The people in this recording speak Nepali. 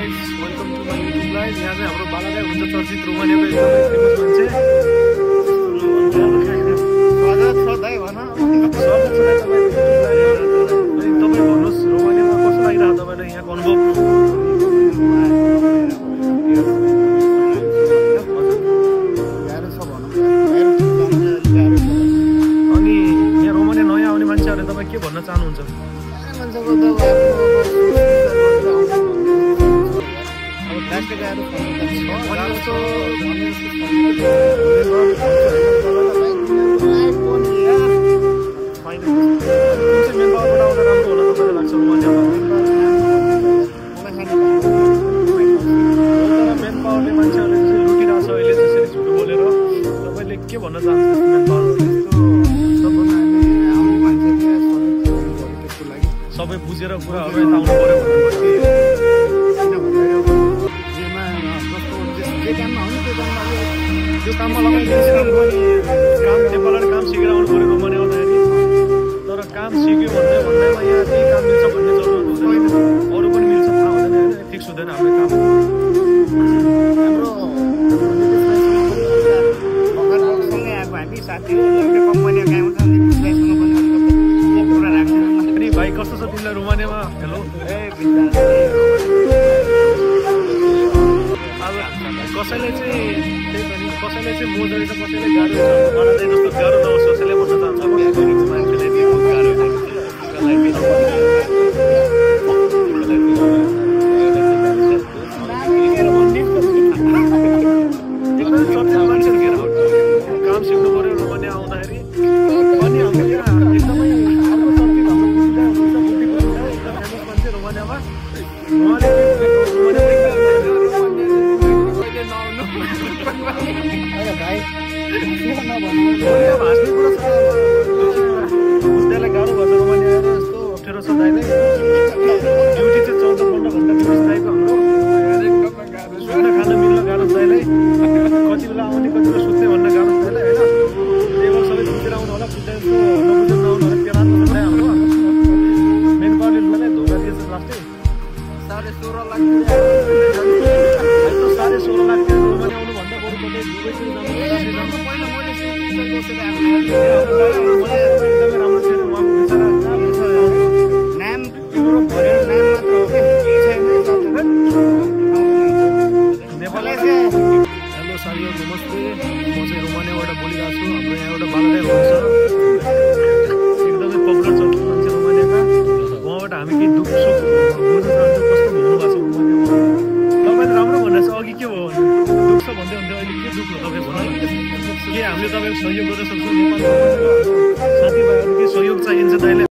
Guys, welcome to my YouTube live. यहाँ चाहिँ हाम्रो बालादाइ हुन्छ चर्चित रोमानियाको एकदमै फेमस मान्छे। स्वागत छ दाइ भन। स्वागत छ दाइ तपाईको युट्युब लाइभ। अनि तपाई भन्नुस् रोमानियामा कस्तो लागिरहेको तपाईलाई यहाँको अनुभव? गाह्रो छ भनौँ। अनि यहाँ रोमानिया नयाँ आउने मान्छेहरूले तपाईँ के भन्न चाहनुहुन्छ? मान्छेको त के भन्न चाहनुहुन्छ? सबै बुझेर कुराहरू यता आउनु पर्यो त्यो काममा लगाइदिन्छ। काम नेपालबाट काम सिकेर आउनु पर्यो रोमानिया आउँदाखेरि। तर काम सिक्यो भन्दैमा यहाँ केही काम मिल्छ भन्ने जरुरत हुँदैन, अरू पनि मिल्छ थाहा हुँदैन होइन, फिक्स हुँदैन हाम्रो काम। अनि भाइ कस्तो छ तिमीलाई रोमानियामा? हेलो अब कसैले चाहिँ मोज रहेछ, कसैले गाह्रो छ। मलाई चाहिँ जस्तो गाह्रो नहोस् कसैले भन्न चाहन्छ मान्छेले काम सिक्नु पर्यो रोमानिया आउँदाखेरि। अनि हाम्रो यहाँ एकदमै राम्रो चर्चित हाम्रो फेमस मान्छे रोमानियामा बुझ्दैलाई गाह्रो भन्छ। रोमानिया आएर यस्तो अप्ठ्यारो छ दाइले। ड्युटी चाहिँ 14-15 घन्टा ड्युटी चाहिएको हाम्रो। सुत्न खान मिल्न गाह्रो छ दाइलाई। कति बेला आउने कति बेला सुत्ने भन्न गाह्रो छ दाइलाई होइन। टेबल सबै बुझेर आउनु होला, बुझ्दै नबुझेर नआउनु होला। पेला हाम्रो मेन पावरले धोका दिएछ लास्टै। 16.5 लाख 16.5 लाख रोमानिया आउनु भन्दा बरु कतै दुबईतिर जानु एकदमै राम्रो छैन उहाँको बिचरा। नाम युरोप भरेर नाम मात्र हो कि नेपाललाई हेलो साथीहरू नमस्ते। म चाहिँ रोमानियाबाट बोलिरहेको छु। हाम्रो यहाँ एउटा बालादाइ हुनुहुन्छ, एकदमै पपुलर चर्चित मान्छे रोमानियाका। उहाँबाट हामी केही दुःख सुख बुझ्न चाहन्छौँ। कस्तो हुनुभएको छ रोमानियामा? तपाईँले राम्रो भनेको छ अघि के हो दुःख छ भन्दै हुन्थ्यो, अहिले के दुःख हो तपाईँ भन? के हामीले तपाईँको सहयोग गर्न सक्छौँ? नेपालको साथीभाइहरू के सहयोग चाहिन्छ दाइले?